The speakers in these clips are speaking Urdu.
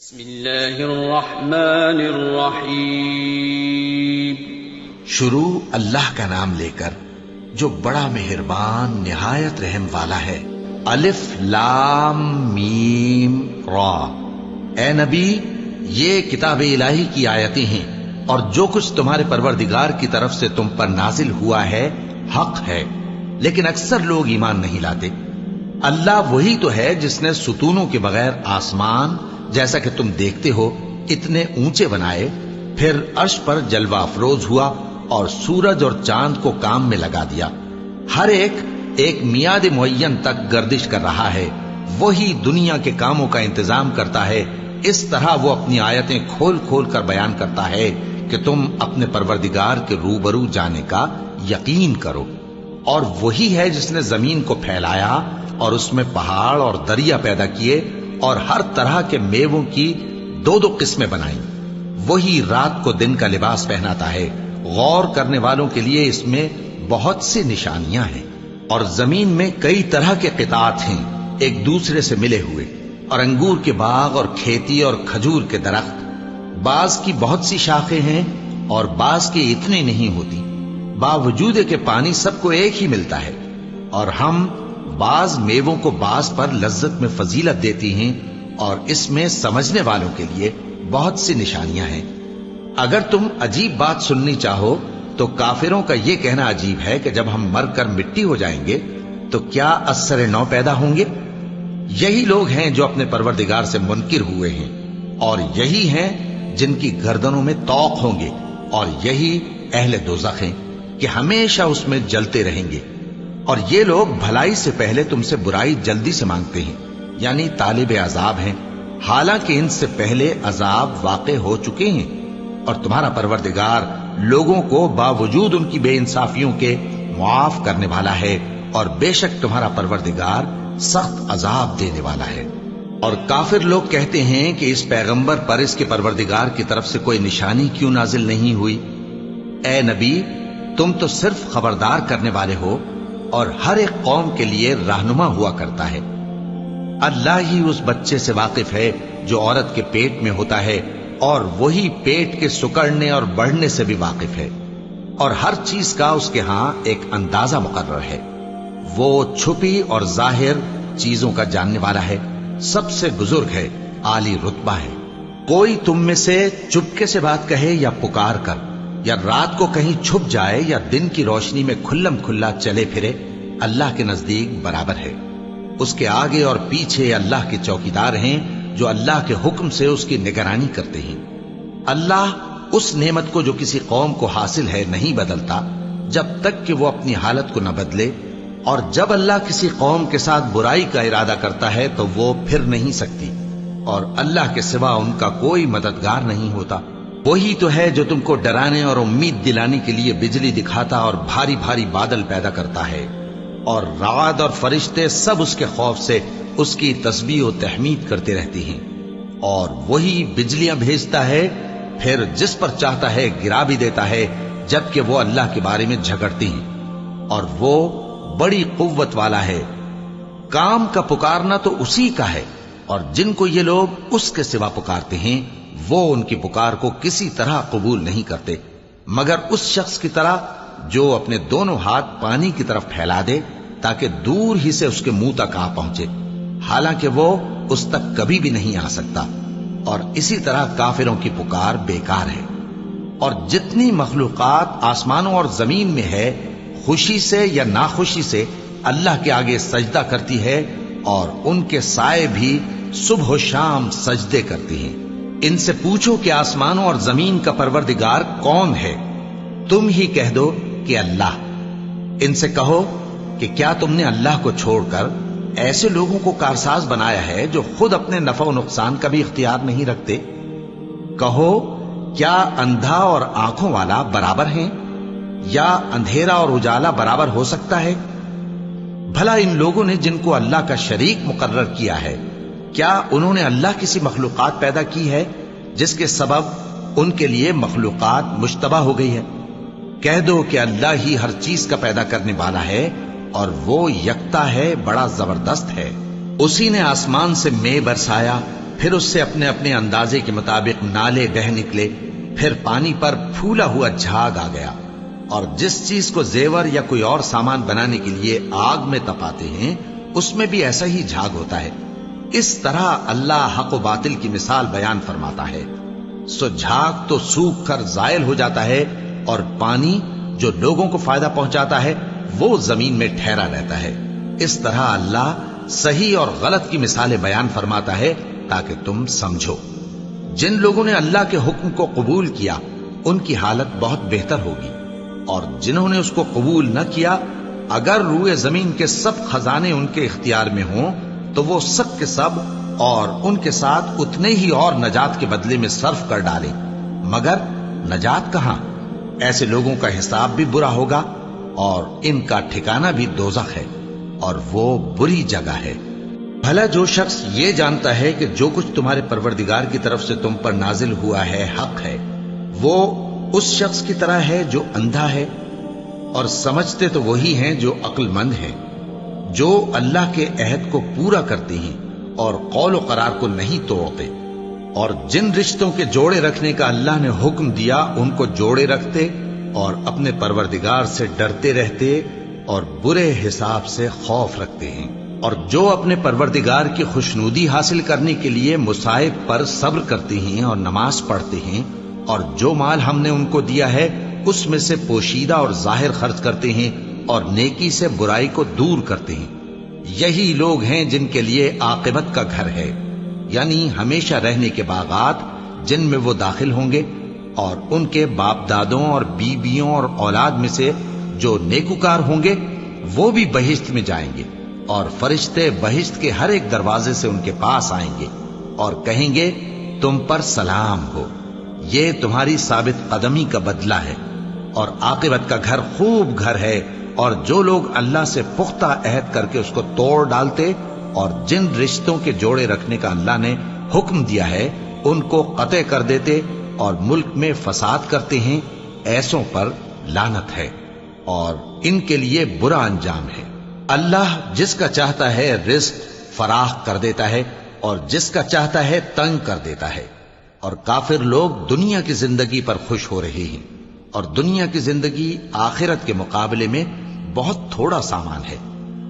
بسم اللہ الرحمن الرحیم۔ شروع اللہ کا نام لے کر جو بڑا مہربان نہایت رحم والا ہے۔ الف لام میم را۔ اے نبی، یہ کتاب الہی کی آیتیں ہیں اور جو کچھ تمہارے پروردگار کی طرف سے تم پر نازل ہوا ہے حق ہے، لیکن اکثر لوگ ایمان نہیں لاتے۔ اللہ وہی تو ہے جس نے ستونوں کے بغیر آسمان جیسا کہ تم دیکھتے ہو اتنے اونچے بنائے، پھر عرش پر جلوہ افروز ہوا اور سورج اور چاند کو کام میں لگا دیا۔ ہر ایک میعاد معین تک گردش کر رہا ہے۔ وہی دنیا کے کاموں کا انتظام کرتا ہے۔ اس طرح وہ اپنی آیتیں کھول کھول کر بیان کرتا ہے کہ تم اپنے پروردگار کے روبرو جانے کا یقین کرو۔ اور وہی ہے جس نے زمین کو پھیلایا اور اس میں پہاڑ اور دریا پیدا کیے اور ہر طرح کے میووں کی دو قسمیں بنائیں۔ وہی رات کو دن کا لباس پہناتا ہے۔ غور کرنے والوں کے لیے اس میں بہت سی نشانیاں ہیں۔ اور زمین میں کئی طرح کے قطعات ہیں ایک دوسرے سے ملے ہوئے، اور انگور کے باغ اور کھیتی اور کھجور کے درخت۔ بعض کی بہت سی شاخیں ہیں اور بعض کی اتنی نہیں ہوتی، باوجود کہ پانی سب کو ایک ہی ملتا ہے۔ اور ہم بعض میووں کو بعض پر لذت میں فضیلت دیتی ہیں، اور اس میں سمجھنے والوں کے لیے بہت سی نشانیاں ہیں۔ اگر تم عجیب بات سننی چاہو تو کافروں کا یہ کہنا عجیب ہے کہ جب ہم مر کر مٹی ہو جائیں گے تو کیا از سر نو پیدا ہوں گے؟ یہی لوگ ہیں جو اپنے پروردگار سے منکر ہوئے ہیں، اور یہی ہیں جن کی گردنوں میں طوق ہوں گے، اور یہی اہل دوزخ ہیں کہ ہمیشہ اس میں جلتے رہیں گے۔ اور یہ لوگ بھلائی سے پہلے تم سے برائی جلدی سے مانگتے ہیں، یعنی طالب عذاب ہیں، حالانکہ ان سے پہلے عذاب واقع ہو چکے ہیں۔ اور تمہارا پروردگار لوگوں کو باوجود ان کی بے انصافیوں کے معاف کرنے والا ہے، اور بے شک تمہارا پروردگار سخت عذاب دینے والا ہے۔ اور کافر لوگ کہتے ہیں کہ اس پیغمبر پر اس کے پروردگار کی طرف سے کوئی نشانی کیوں نازل نہیں ہوئی؟ اے نبی، تم تو صرف خبردار کرنے والے ہو اور ہر ایک قوم کے لیے رہنما ہوا کرتا ہے۔ اللہ ہی اس بچے سے واقف ہے جو عورت کے پیٹ میں ہوتا ہے، اور وہی پیٹ کے سکڑنے اور بڑھنے سے بھی واقف ہے، اور ہر چیز کا اس کے ہاں ایک اندازہ مقرر ہے۔ وہ چھپی اور ظاہر چیزوں کا جاننے والا ہے، سب سے بزرگ ہے، عالی رتبہ ہے۔ کوئی تم میں سے چپکے سے بات کہے یا پکار کر، یا رات کو کہیں چھپ جائے یا دن کی روشنی میں کھلم کھلا چلے پھرے، اللہ کے نزدیک برابر ہے۔ اس کے آگے اور پیچھے اللہ کے چوکیدار ہیں جو اللہ کے حکم سے اس کی نگرانی کرتے ہیں۔ اللہ اس نعمت کو جو کسی قوم کو حاصل ہے نہیں بدلتا جب تک کہ وہ اپنی حالت کو نہ بدلے، اور جب اللہ کسی قوم کے ساتھ برائی کا ارادہ کرتا ہے تو وہ پھر نہیں سکتی، اور اللہ کے سوا ان کا کوئی مددگار نہیں ہوتا۔ وہی تو ہے جو تم کو ڈرانے اور امید دلانے کے لیے بجلی دکھاتا اور بھاری بھاری بادل پیدا کرتا ہے، اور رعد اور فرشتے سب اس کے خوف سے اس کی تسبیح و تحمید کرتے رہتے ہیں۔ اور وہی بجلیاں بھیجتا ہے، پھر جس پر چاہتا ہے گرا بھی دیتا ہے، جبکہ وہ اللہ کے بارے میں جھگڑتے ہیں، اور وہ بڑی قوت والا ہے۔ کام کا پکارنا تو اسی کا ہے، اور جن کو یہ لوگ اس کے سوا پکارتے ہیں وہ ان کی پکار کو کسی طرح قبول نہیں کرتے، مگر اس شخص کی طرح جو اپنے دونوں ہاتھ پانی کی طرف پھیلا دے تاکہ دور ہی سے اس کے منہ تک آ پہنچے، حالانکہ وہ اس تک کبھی بھی نہیں آ سکتا۔ اور اسی طرح کافروں کی پکار بیکار ہے۔ اور جتنی مخلوقات آسمانوں اور زمین میں ہے، خوشی سے یا ناخوشی سے اللہ کے آگے سجدہ کرتی ہے، اور ان کے سائے بھی صبح و شام سجدے کرتی ہیں۔ ان سے پوچھو کہ آسمانوں اور زمین کا پروردگار کون ہے؟ تم ہی کہہ دو کہ اللہ۔ ان سے کہو کہ کیا تم نے اللہ کو چھوڑ کر ایسے لوگوں کو کارساز بنایا ہے جو خود اپنے نفع و نقصان کا بھی اختیار نہیں رکھتے؟ کہو کیا اندھا اور آنکھوں والا برابر ہیں؟ یا اندھیرا اور اجالا برابر ہو سکتا ہے؟ بھلا ان لوگوں نے جن کو اللہ کا شریک مقرر کیا ہے، کیا انہوں نے اللہ کسی مخلوقات پیدا کی ہے جس کے سبب ان کے لیے مخلوقات مشتبہ ہو گئی ہے؟ کہہ دو کہ اللہ ہی ہر چیز کا پیدا کرنے والا ہے، اور وہ یکتا ہے، بڑا زبردست ہے۔ اسی نے آسمان سے مے برسایا پھر اس سے اپنے اپنے اندازے کے مطابق نالے بہ نکلے، پھر پانی پر پھولا ہوا جھاگ آ گیا، اور جس چیز کو زیور یا کوئی اور سامان بنانے کے لیے آگ میں تپاتے ہیں اس میں بھی ایسا ہی جھاگ ہوتا ہے۔ اس طرح اللہ حق و باطل کی مثال بیان فرماتا ہے۔ سو جھاگ تو سوکھ کر زائل ہو جاتا ہے، اور پانی جو لوگوں کو فائدہ پہنچاتا ہے وہ زمین میں ٹھہرا رہتا ہے۔ اس طرح اللہ صحیح اور غلط کی مثالیں بیان فرماتا ہے تاکہ تم سمجھو۔ جن لوگوں نے اللہ کے حکم کو قبول کیا ان کی حالت بہت بہتر ہوگی، اور جنہوں نے اس کو قبول نہ کیا اگر روئے زمین کے سب خزانے ان کے اختیار میں ہوں تو وہ سب کے سب اور ان کے ساتھ اتنے ہی اور نجات کے بدلے میں صرف کر ڈالیں، مگر نجات کہاں؟ ایسے لوگوں کا حساب بھی برا ہوگا اور ان کا ٹھکانہ بھی دوزخ ہے، اور وہ بری جگہ ہے۔ بھلا جو شخص یہ جانتا ہے کہ جو کچھ تمہارے پروردگار کی طرف سے تم پر نازل ہوا ہے حق ہے، وہ اس شخص کی طرح ہے جو اندھا ہے، اور سمجھتے تو وہی ہیں جو عقل مند ہیں، جو اللہ کے عہد کو پورا کرتے ہیں اور قول و قرار کو نہیں توڑتے، اور جن رشتوں کے جوڑے رکھنے کا اللہ نے حکم دیا ان کو جوڑے رکھتے اور اپنے پروردگار سے ڈرتے رہتے اور برے حساب سے خوف رکھتے ہیں، اور جو اپنے پروردگار کی خوشنودی حاصل کرنے کے لیے مصائب پر صبر کرتے ہیں اور نماز پڑھتے ہیں، اور جو مال ہم نے ان کو دیا ہے اس میں سے پوشیدہ اور ظاہر خرچ کرتے ہیں اور نیکی سے برائی کو دور کرتے ہیں، یہی لوگ ہیں جن کے لیے عاقبت کا گھر ہے، یعنی ہمیشہ رہنے کے باغات جن میں وہ داخل ہوں گے، اور ان کے باپ دادوں اور بیویوں اور اولاد میں سے جو نیکوکار ہوں گے وہ بھی بہشت میں جائیں گے، اور فرشتے بہشت کے ہر ایک دروازے سے ان کے پاس آئیں گے اور کہیں گے تم پر سلام ہو، یہ تمہاری ثابت قدمی کا بدلہ ہے، اور عاقبت کا گھر خوب گھر ہے۔ اور جو لوگ اللہ سے پختہ عہد کر کے اس کو توڑ ڈالتے اور جن رشتوں کے جوڑے رکھنے کا اللہ نے حکم دیا ہے ان کو قطع کر دیتے اور ملک میں فساد کرتے ہیں، ایسوں پر لعنت ہے اور ان کے لیے برا انجام ہے۔ اللہ جس کا چاہتا ہے رزق فراخ کر دیتا ہے اور جس کا چاہتا ہے تنگ کر دیتا ہے، اور کافر لوگ دنیا کی زندگی پر خوش ہو رہے ہیں، اور دنیا کی زندگی آخرت کے مقابلے میں بہت تھوڑا سامان ہے۔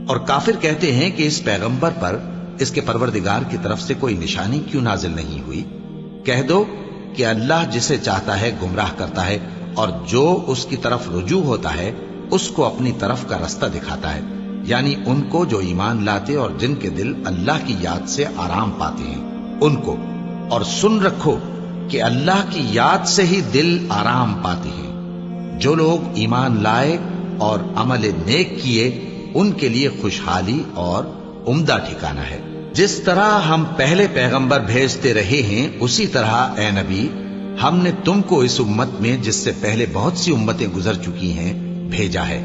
اور کافر کہتے ہیں کہ اس پیغمبر پر اس کے پروردگار کی طرف سے کوئی نشانی کیوں نازل نہیں ہوئی؟ کہہ دو کہ اللہ جسے چاہتا ہے گمراہ کرتا ہے، اور جو اس کی طرف رجوع ہوتا ہے اس کو اپنی طرف کا رستہ دکھاتا ہے، یعنی ان کو جو ایمان لاتے اور جن کے دل اللہ کی یاد سے آرام پاتے ہیں ان کو۔ اور سن رکھو کہ اللہ کی یاد سے ہی دل آرام پاتے ہیں۔ جو لوگ ایمان لائے اور عمل نیک کیے ان کے لیے خوشحالی اور عمدہ ٹھکانہ ہے۔ جس طرح ہم پہلے پیغمبر بھیجتے رہے ہیں اسی طرح اے نبی ہم نے تم کو اس امت میں جس سے پہلے بہت سی امتیں گزر چکی ہیں بھیجا ہے،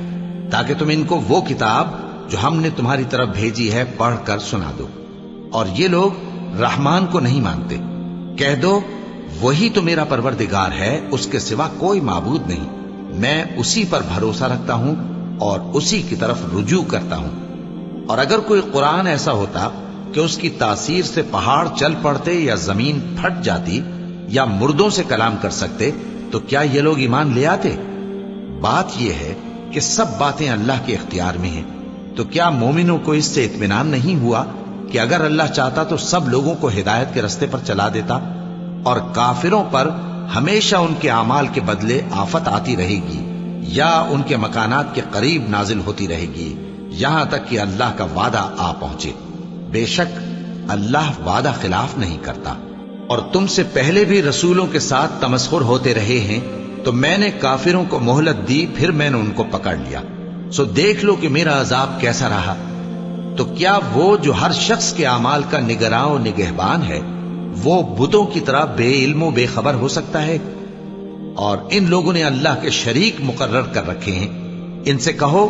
تاکہ تم ان کو وہ کتاب جو ہم نے تمہاری طرف بھیجی ہے پڑھ کر سنا دو۔ اور یہ لوگ رحمان کو نہیں مانتے، کہہ دو وہی تو میرا پروردگار ہے، اس کے سوا کوئی معبود نہیں، میں اسی پر بھروسہ رکھتا ہوں اور اسی کی طرف رجوع کرتا ہوں۔ اور اگر کوئی قرآن ایسا ہوتا کہ اس کی تاثیر سے پہاڑ چل پڑتے یا زمین پھٹ جاتی یا مردوں سے کلام کر سکتے تو کیا یہ لوگ ایمان لے آتے؟ بات یہ ہے کہ سب باتیں اللہ کے اختیار میں ہیں، تو کیا مومنوں کو اس سے اطمینان نہیں ہوا کہ اگر اللہ چاہتا تو سب لوگوں کو ہدایت کے رستے پر چلا دیتا؟ اور کافروں پر ہمیشہ ان کے اعمال کے بدلے آفت آتی رہے گی یا ان کے مکانات کے قریب نازل ہوتی رہے گی یہاں تک کہ اللہ کا وعدہ آ پہنچے۔ بے شک اللہ وعدہ خلاف نہیں کرتا۔ اور تم سے پہلے بھی رسولوں کے ساتھ تمسخر ہوتے رہے ہیں، تو میں نے کافروں کو مہلت دی، پھر میں نے ان کو پکڑ لیا، سو دیکھ لو کہ میرا عذاب کیسا رہا۔ تو کیا وہ جو ہر شخص کے اعمال کا نگراں و نگہبان ہے وہ بتوں کی طرح بے علم و بے خبر ہو سکتا ہے؟ اور ان لوگوں نے اللہ کے شریک مقرر کر رکھے ہیں، ان سے کہو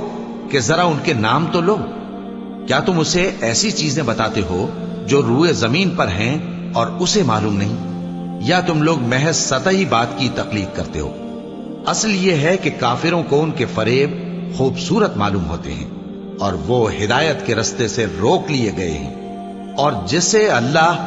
کہ ذرا ان کے نام تو لو۔ کیا تم اسے ایسی چیزیں بتاتے ہو جو روئے زمین پر ہیں اور اسے معلوم نہیں، یا تم لوگ محض سطحی بات کی تقلید کرتے ہو؟ اصل یہ ہے کہ کافروں کو ان کے فریب خوبصورت معلوم ہوتے ہیں اور وہ ہدایت کے رستے سے روک لیے گئے ہیں، اور جسے اللہ